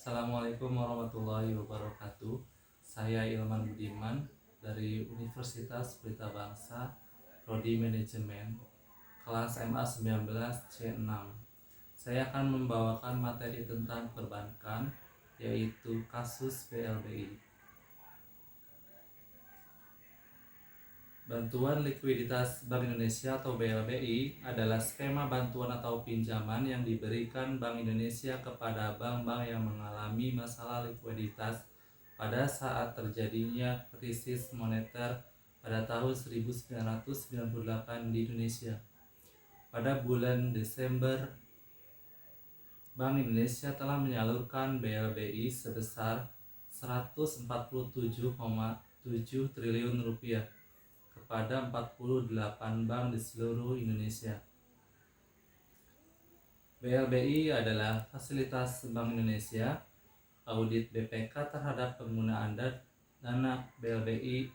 Assalamualaikum warahmatullahi wabarakatuh. Saya Ilman Budiman dari Universitas Pelita Bangsa, Prodi Manajemen, kelas MA 19 C6. Saya akan membawakan materi tentang perbankan, yaitu kasus BLBI. Bantuan Likuiditas Bank Indonesia atau BLBI adalah skema bantuan atau pinjaman yang diberikan Bank Indonesia kepada bank-bank yang mengalami masalah likuiditas pada saat terjadinya krisis moneter pada tahun 1998 di Indonesia. Pada bulan Desember, Bank Indonesia telah menyalurkan BLBI sebesar 147,7 triliun rupiah kepada 48 bank di seluruh Indonesia. BLBI adalah fasilitas Bank Indonesia. Audit BPK terhadap penggunaan dana BLBI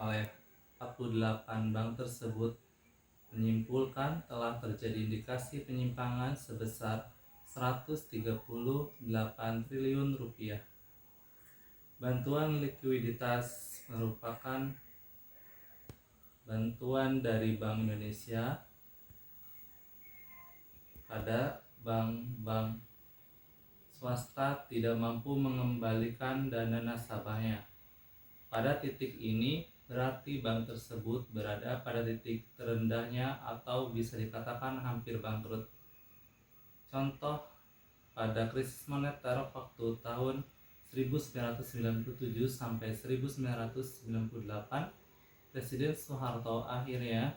oleh 48 bank tersebut menyimpulkan telah terjadi indikasi penyimpangan sebesar 138 triliun rupiah. Bantuan likuiditas merupakan bantuan dari Bank Indonesia pada bank-bank swasta tidak mampu mengembalikan dana nasabahnya. Pada titik ini berarti bank tersebut berada pada titik terendahnya atau bisa dikatakan hampir bangkrut. Contoh, pada krisis moneter waktu tahun 1997 sampai 1998, Presiden Soeharto akhirnya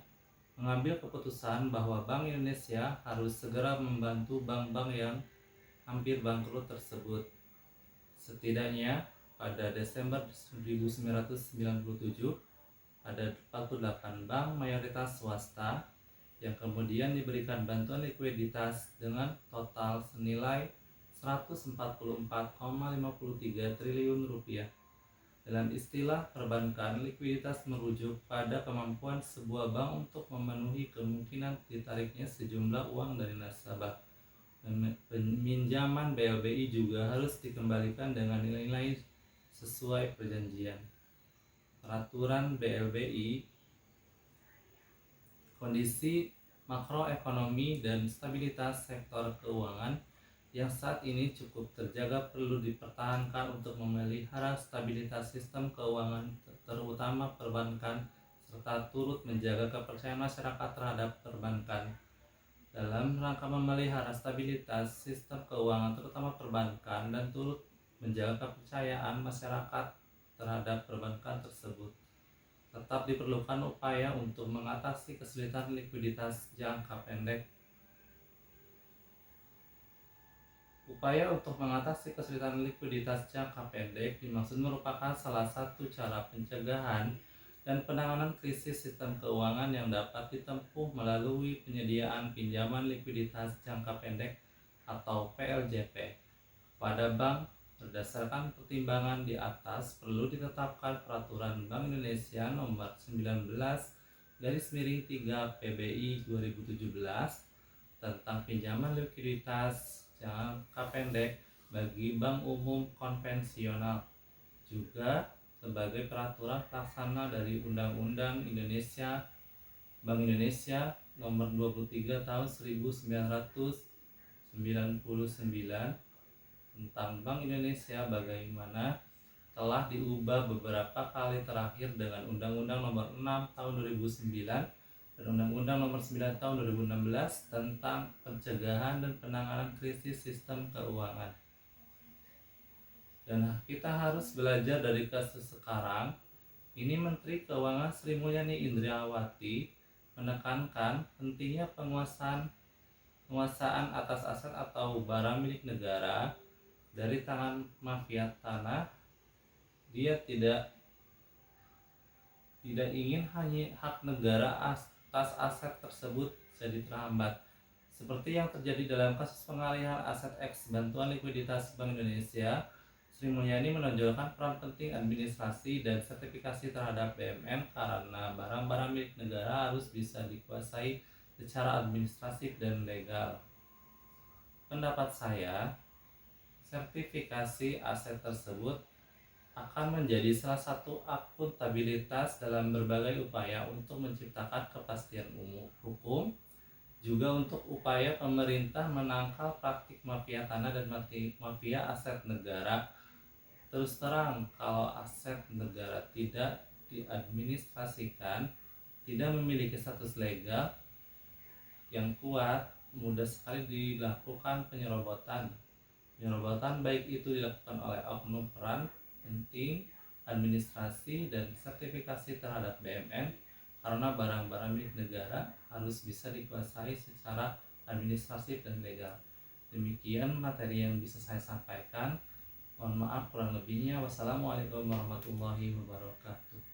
mengambil keputusan bahwa Bank Indonesia harus segera membantu bank-bank yang hampir bangkrut tersebut. Setidaknya pada Desember 1997 ada 48 bank mayoritas swasta yang kemudian diberikan bantuan likuiditas dengan total senilai 144,53 triliun rupiah. Dalam istilah perbankan, likuiditas merujuk pada kemampuan sebuah bank untuk memenuhi kemungkinan ditariknya sejumlah uang dari nasabah. Peminjaman BLBI juga harus dikembalikan dengan nilai-nilai sesuai perjanjian. Peraturan BLBI, kondisi makroekonomi dan stabilitas sektor keuangan yang saat ini cukup terjaga perlu dipertahankan untuk memelihara stabilitas sistem keuangan terutama perbankan serta turut menjaga kepercayaan masyarakat terhadap perbankan. Dalam rangka memelihara stabilitas sistem keuangan terutama perbankan dan turut menjaga kepercayaan masyarakat terhadap perbankan tersebut, tetap diperlukan upaya untuk mengatasi kesulitan likuiditas jangka pendek. Upaya untuk mengatasi kesulitan likuiditas jangka pendek dimaksud merupakan salah satu cara pencegahan dan penanganan krisis sistem keuangan yang dapat ditempuh melalui penyediaan pinjaman likuiditas jangka pendek atau PLJP pada bank. Berdasarkan pertimbangan di atas, perlu ditetapkan Peraturan Bank Indonesia Nomor 19/3 PBI 2017 tentang pinjaman likuiditas jangka pendek bagi bank umum konvensional, juga sebagai peraturan pelaksana dari Undang-Undang Bank Indonesia Nomor 23 Tahun 1999 tentang Bank Indonesia, bagaimana telah diubah beberapa kali terakhir dengan Undang-Undang Nomor 6 Tahun 2009 dan Undang-Undang Nomor 9 Tahun 2016 tentang pencegahan dan penanganan krisis sistem keuangan. Dan kita harus belajar dari kasus sekarang. Ini Menteri Keuangan Sri Mulyani Indriawati menekankan pentingnya penguasaan atas aset atau barang milik negara dari tangan mafia tanah. Dia tidak ingin hanya hak negara atas aset tersebut jadi terhambat, seperti yang terjadi dalam kasus pengalihan aset X bantuan likuiditas Bank Indonesia. Sri Mulyani menonjolkan peran penting administrasi dan sertifikasi terhadap BUMN karena barang-barang milik negara harus bisa dikuasai secara administratif dan legal. Pendapat saya, Sertifikasi aset tersebut akan menjadi salah satu akuntabilitas dalam berbagai upaya untuk menciptakan kepastian hukum, juga untuk upaya pemerintah menangkal praktik mafia tanah dan mafia aset negara. Terus terang, kalau aset negara tidak diadministrasikan, tidak memiliki status legal yang kuat, mudah sekali dilakukan penyerobotan. Penyerobotan baik itu dilakukan oleh oknum peran penting administrasi dan sertifikasi terhadap BMN, karena barang-barang milik negara harus bisa dikuasai secara administratif dan legal. Demikian materi yang bisa saya sampaikan. Mohon maaf kurang lebihnya. Wassalamualaikum warahmatullahi wabarakatuh.